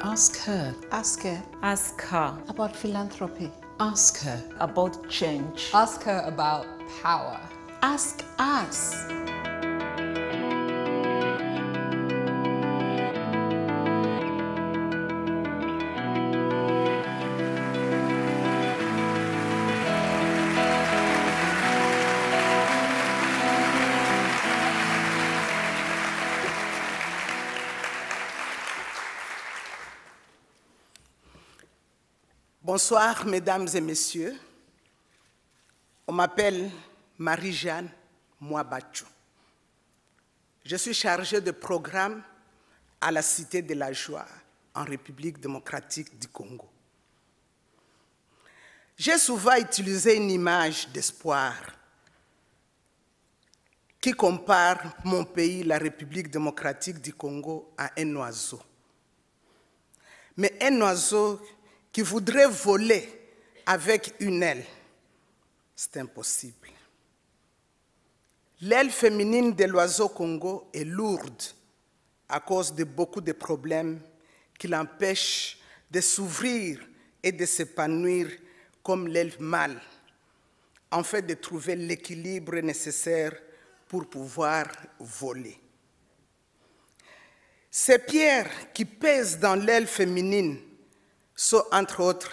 Ask her. Ask her Ask her about philanthropy. Ask her. about change. Ask her about power. Ask us. Bonsoir, mesdames et messieurs. On m'appelle Marie-Jeanne Mouabachou. Je suis chargée de programme à la Cité de la Joie, en République démocratique du Congo. J'ai souvent utilisé une image d'espoir qui compare mon pays, la République démocratique du Congo, à un oiseau. Mais un oiseau qui voudrait voler avec une aile, c'est impossible. L'aile féminine de l'oiseau Congo est lourde à cause de beaucoup de problèmes qui l'empêchent de s'ouvrir et de s'épanouir comme l'aile mâle, en fait de trouver l'équilibre nécessaire pour pouvoir voler. Ces pierres qui pèsent dans l'aile féminine sont entre autres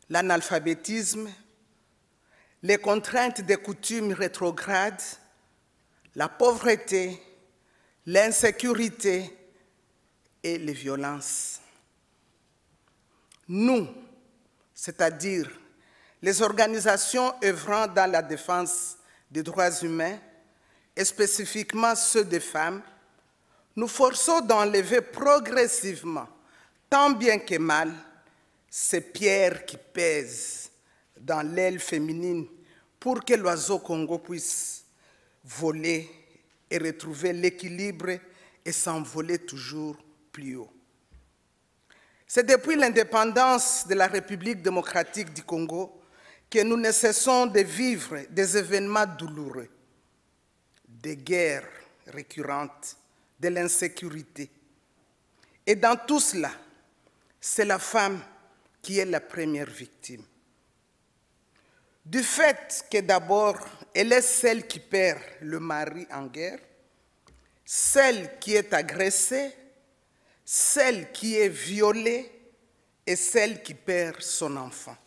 l'analphabétisme, les contraintes des coutumes rétrogrades, la pauvreté, l'insécurité et les violences. Nous, c'est-à-dire les organisations œuvrant dans la défense des droits humains, et spécifiquement ceux des femmes, nous forçons d'enlever progressivement, tant bien que mal, ces pierres qui pèsent dans l'aile féminine pour que l'oiseau Congo puisse voler et retrouver l'équilibre et s'envoler toujours plus haut. C'est depuis l'indépendance de la République démocratique du Congo que nous ne cessons de vivre des événements douloureux, des guerres récurrentes, de l'insécurité. Et dans tout cela, c'est la femme qui est la première victime. Du fait que d'abord, elle est celle qui perd le mari en guerre, celle qui est agressée, celle qui est violée et celle qui perd son enfant.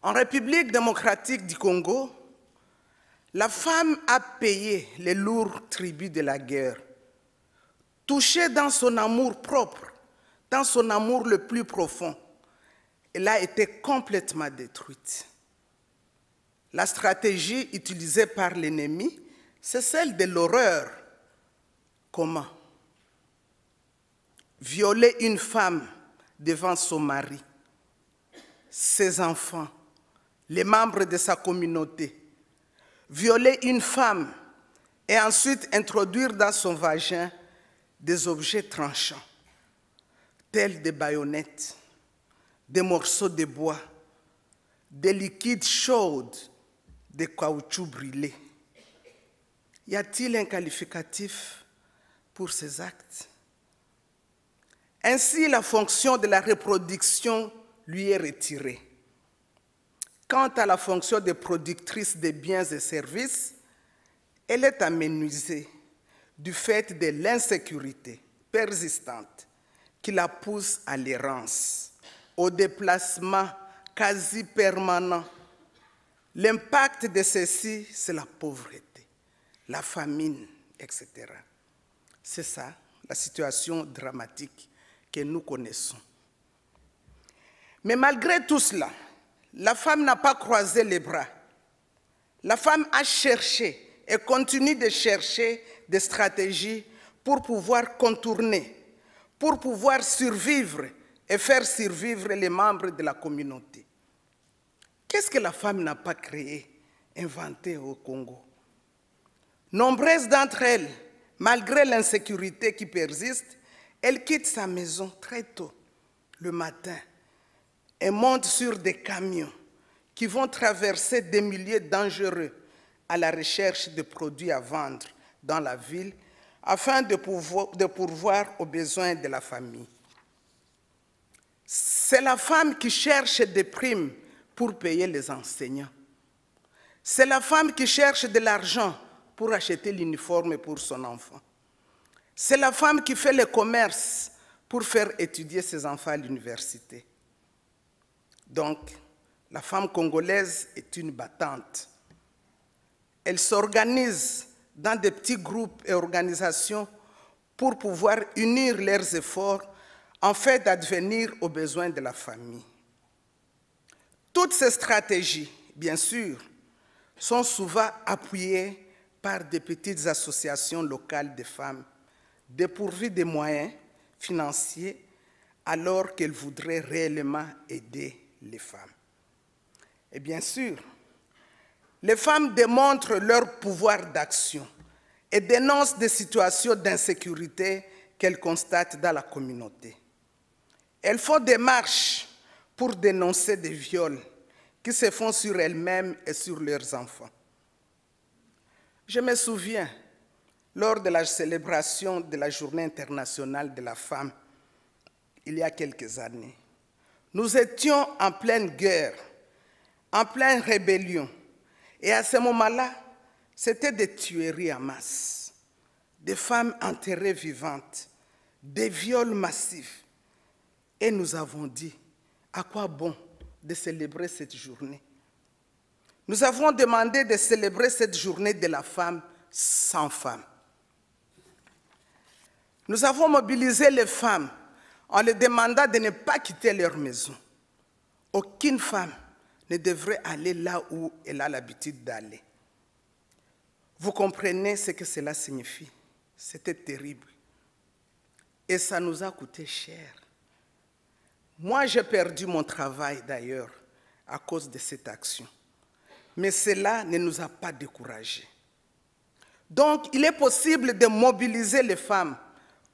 En République démocratique du Congo, la femme a payé les lourds tributs de la guerre, touchée dans son amour propre, dans son amour le plus profond. Elle a été complètement détruite. La stratégie utilisée par l'ennemi, c'est celle de l'horreur. Comment? Violer une femme devant son mari, ses enfants, les membres de sa communauté. Violer une femme et ensuite introduire dans son vagin des objets tranchants, tels des baïonnettes, des morceaux de bois, des liquides chauds, des caoutchoucs brûlés. Y a-t-il un qualificatif pour ces actes? Ainsi, la fonction de la reproduction lui est retirée. Quant à la fonction de productrice de biens et services, elle est amenuisée du fait de l'insécurité persistante qui la pousse à l'errance, au déplacement quasi permanent. L'impact de ceci, c'est la pauvreté, la famine, etc. C'est ça, la situation dramatique que nous connaissons. Mais malgré tout cela, la femme n'a pas croisé les bras. La femme a cherché et continue de chercher des stratégies pour pouvoir contourner, pour pouvoir survivre et faire survivre les membres de la communauté. Qu'est-ce que la femme n'a pas créé, inventé au Congo? Nombreuses d'entre elles, malgré l'insécurité qui persiste, elles quittent sa maison très tôt, le matin, et montent sur des camions qui vont traverser des milieux dangereux à la recherche de produits à vendre dans la ville afin de pourvoir aux besoins de la famille. C'est la femme qui cherche des primes pour payer les enseignants. C'est la femme qui cherche de l'argent pour acheter l'uniforme pour son enfant. C'est la femme qui fait le commerce pour faire étudier ses enfants à l'université. Donc, la femme congolaise est une battante. Elle s'organise dans des petits groupes et organisations pour pouvoir unir leurs efforts en fait d'advenir aux besoins de la famille. Toutes ces stratégies, bien sûr, sont souvent appuyées par des petites associations locales de femmes dépourvues de moyens financiers alors qu'elles voudraient réellement aider les femmes. Et bien sûr, les femmes démontrent leur pouvoir d'action et dénoncent des situations d'insécurité qu'elles constatent dans la communauté. Elles font des marches pour dénoncer des viols qui se font sur elles-mêmes et sur leurs enfants. Je me souviens, lors de la célébration de la Journée internationale de la femme, il y a quelques années, nous étions en pleine guerre, en pleine rébellion. Et à ce moment-là, c'était des tueries en masse, des femmes enterrées vivantes, des viols massifs. Et nous avons dit, à quoi bon de célébrer cette journée? Nous avons demandé de célébrer cette journée de la femme sans femme. Nous avons mobilisé les femmes en leur demandant de ne pas quitter leur maison. Aucune femme ne devrait aller là où elle a l'habitude d'aller. Vous comprenez ce que cela signifie? C'était terrible. Et ça nous a coûté cher. Moi, j'ai perdu mon travail d'ailleurs à cause de cette action. Mais cela ne nous a pas découragés. Donc, il est possible de mobiliser les femmes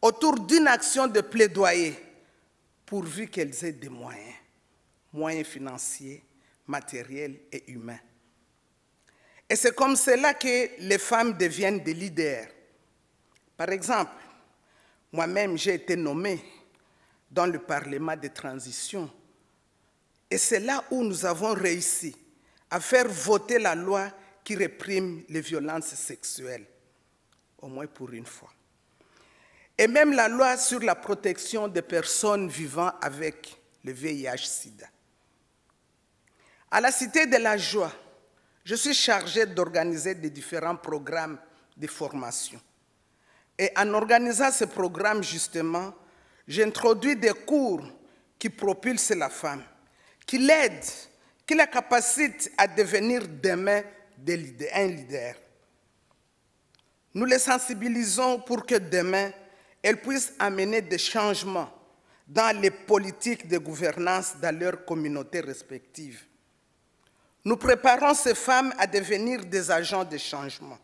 autour d'une action de plaidoyer pourvu qu'elles aient des moyens financiers, matériels et humains. Et c'est comme cela que les femmes deviennent des leaders. Par exemple, moi-même, j'ai été nommée dans le Parlement de transition. Et c'est là où nous avons réussi à faire voter la loi qui réprime les violences sexuelles, au moins pour une fois. Et même la loi sur la protection des personnes vivant avec le VIH-Sida. À la Cité de la Joie, je suis chargée d'organiser des différents programmes de formation. Et en organisant ces programmes, justement, j'introduis des cours qui propulsent la femme, qui l'aident, qui la capacitent à devenir demain un leader. Nous les sensibilisons pour que demain, elles puissent amener des changements dans les politiques de gouvernance dans leurs communautés respectives. Nous préparons ces femmes à devenir des agents de changement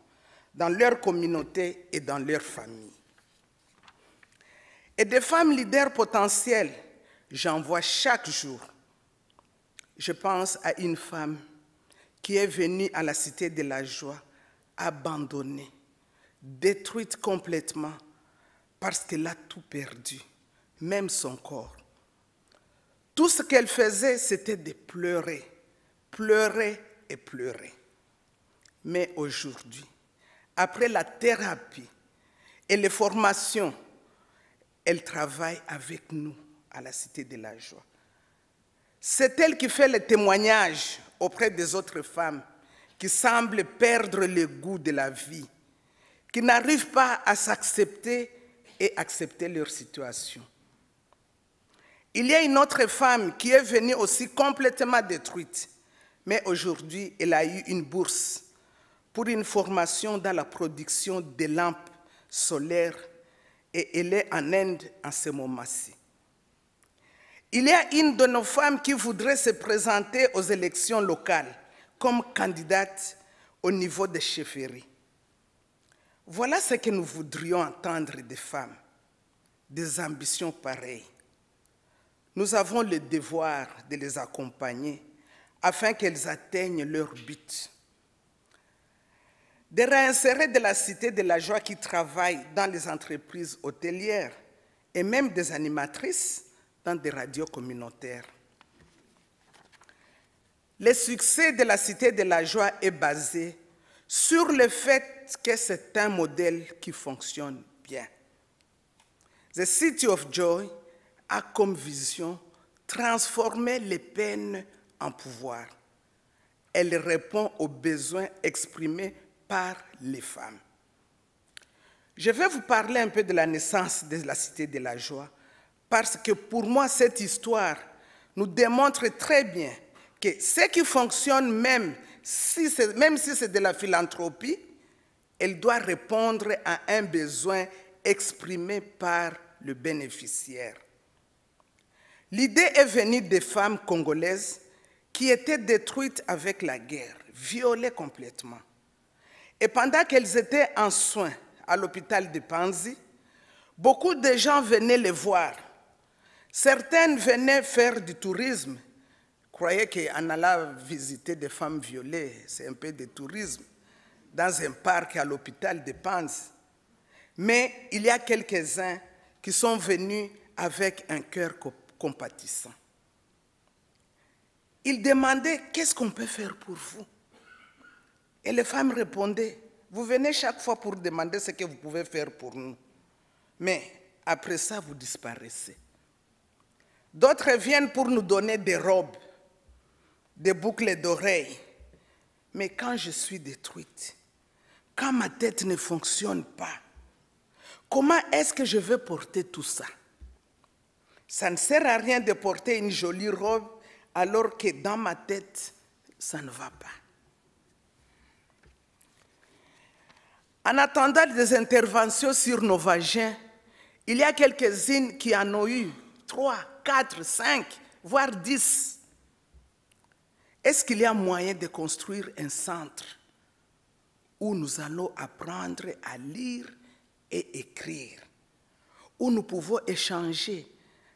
dans leur communauté et dans leur famille. Et des femmes leaders potentielles, j'en vois chaque jour. Je pense à une femme qui est venue à la Cité de la Joie, abandonnée, détruite complètement, parce qu'elle a tout perdu, même son corps. Tout ce qu'elle faisait, c'était de pleurer, pleurer et pleurer. Mais aujourd'hui, après la thérapie et les formations, elle travaille avec nous à la Cité de la Joie. C'est elle qui fait le témoignage auprès des autres femmes qui semblent perdre le goût de la vie, qui n'arrivent pas à s'accepter et accepter leur situation. Il y a une autre femme qui est venue aussi complètement détruite, mais aujourd'hui, elle a eu une bourse pour une formation dans la production de lampes solaires et elle est en Inde en ce moment-ci. Il y a une de nos femmes qui voudrait se présenter aux élections locales comme candidate au niveau des chefferies. Voilà ce que nous voudrions entendre des femmes, des ambitions pareilles. Nous avons le devoir de les accompagner afin qu'elles atteignent leur but. Des réinsérés de la Cité de la Joie qui travaillent dans les entreprises hôtelières et même des animatrices dans des radios communautaires. Le succès de la Cité de la Joie est basé sur le fait que c'est un modèle qui fonctionne bien. The City of Joy a comme vision transformer les peines en pouvoir. Elle répond aux besoins exprimés par les femmes. Je vais vous parler un peu de la naissance de la Cité de la Joie, parce que pour moi, cette histoire nous démontre très bien que ce qui fonctionne, même si c'est de la philanthropie, elle doit répondre à un besoin exprimé par le bénéficiaire. L'idée est venue des femmes congolaises qui étaient détruites avec la guerre, violées complètement. Et pendant qu'elles étaient en soins à l'hôpital de Panzi, beaucoup de gens venaient les voir. Certaines venaient faire du tourisme. Croyaient qu'en allant visiter des femmes violées, c'est un peu de tourisme, dans un parc à l'hôpital de Panzi. Mais il y a quelques-uns qui sont venus avec un cœur compatissant. Ils demandaient « Qu'est-ce qu'on peut faire pour vous ?» Et les femmes répondaient « Vous venez chaque fois pour demander ce que vous pouvez faire pour nous. Mais après ça, vous disparaissez. » D'autres viennent pour nous donner des robes, des boucles d'oreilles. Mais quand je suis détruite, quand ma tête ne fonctionne pas, comment est-ce que je vais porter tout ça? Ça ne sert à rien de porter une jolie robe alors que dans ma tête, ça ne va pas. En attendant des interventions sur nos vagins, il y a quelques-unes qui en ont eu 3, 4, 5, voire 10. Est-ce qu'il y a moyen de construire un centre où nous allons apprendre à lire et écrire, où nous pouvons échanger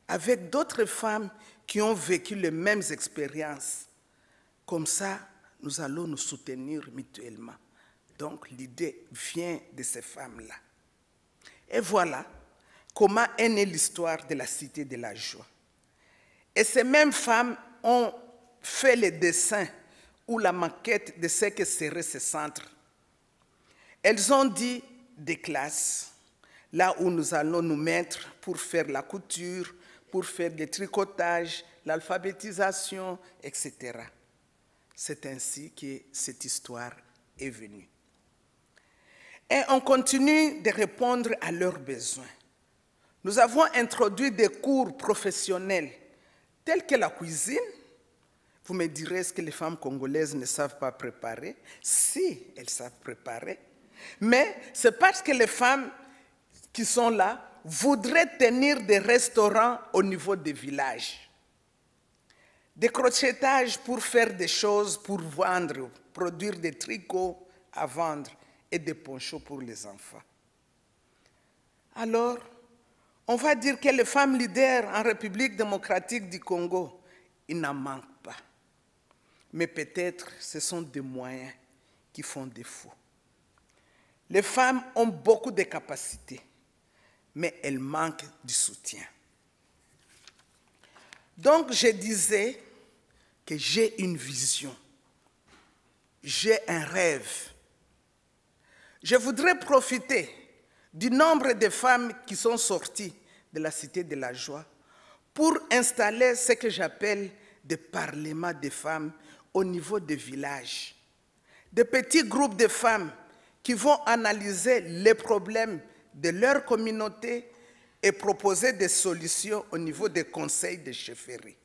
avec d'autres femmes qui ont vécu les mêmes expériences? Comme ça, nous allons nous soutenir mutuellement. Donc, l'idée vient de ces femmes-là. Et voilà comment est née l'histoire de la Cité de la Joie. Et ces mêmes femmes ont fait les dessins ou la maquette de ce que serait ce centre. Elles ont dit des classes, là où nous allons nous mettre pour faire la couture, pour faire le tricotage, l'alphabétisation, etc. C'est ainsi que cette histoire est venue. Et on continue de répondre à leurs besoins. Nous avons introduit des cours professionnels tels que la cuisine. Vous me direz, est-ce que les femmes congolaises ne savent pas préparer? Si, elles savent préparer. Mais c'est parce que les femmes qui sont là voudraient tenir des restaurants au niveau des villages. Des crochetages pour faire des choses, pour vendre, produire des tricots à vendre et des ponchos pour les enfants. Alors, on va dire que les femmes leaders en République démocratique du Congo, il n'en manque pas. Mais peut-être ce sont des moyens qui font défaut. Les femmes ont beaucoup de capacités, mais elles manquent du soutien. Donc je disais que j'ai une vision, j'ai un rêve. Je voudrais profiter du nombre de femmes qui sont sorties de la Cité de la Joie pour installer ce que j'appelle des parlements de femmes au niveau des villages. Des petits groupes de femmes qui vont analyser les problèmes de leur communauté et proposer des solutions au niveau des conseils de chefferie.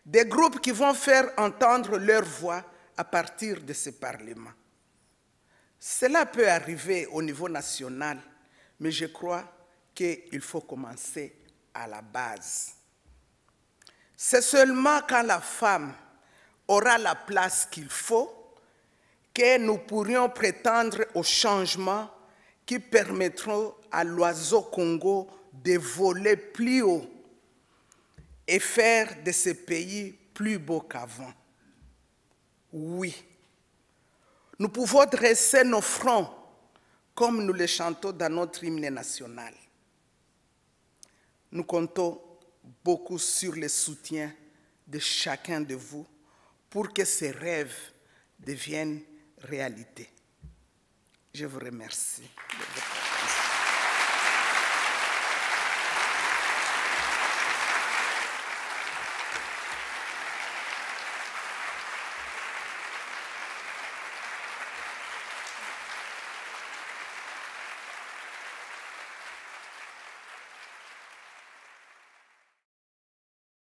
Des groupes qui vont faire entendre leur voix à partir de ces parlements. Cela peut arriver au niveau national, mais je crois qu'il faut commencer à la base. C'est seulement quand la femme aura la place qu'il faut que nous pourrions prétendre aux changements qui permettront à l'oiseau Congo de voler plus haut et faire de ce pays plus beau qu'avant. Oui, Nous pouvons dresser nos fronts comme nous le chantons dans notre hymne national. Nous comptons beaucoup sur le soutien de chacun de vous pour que ces rêves deviennent réalité. Je vous remercie.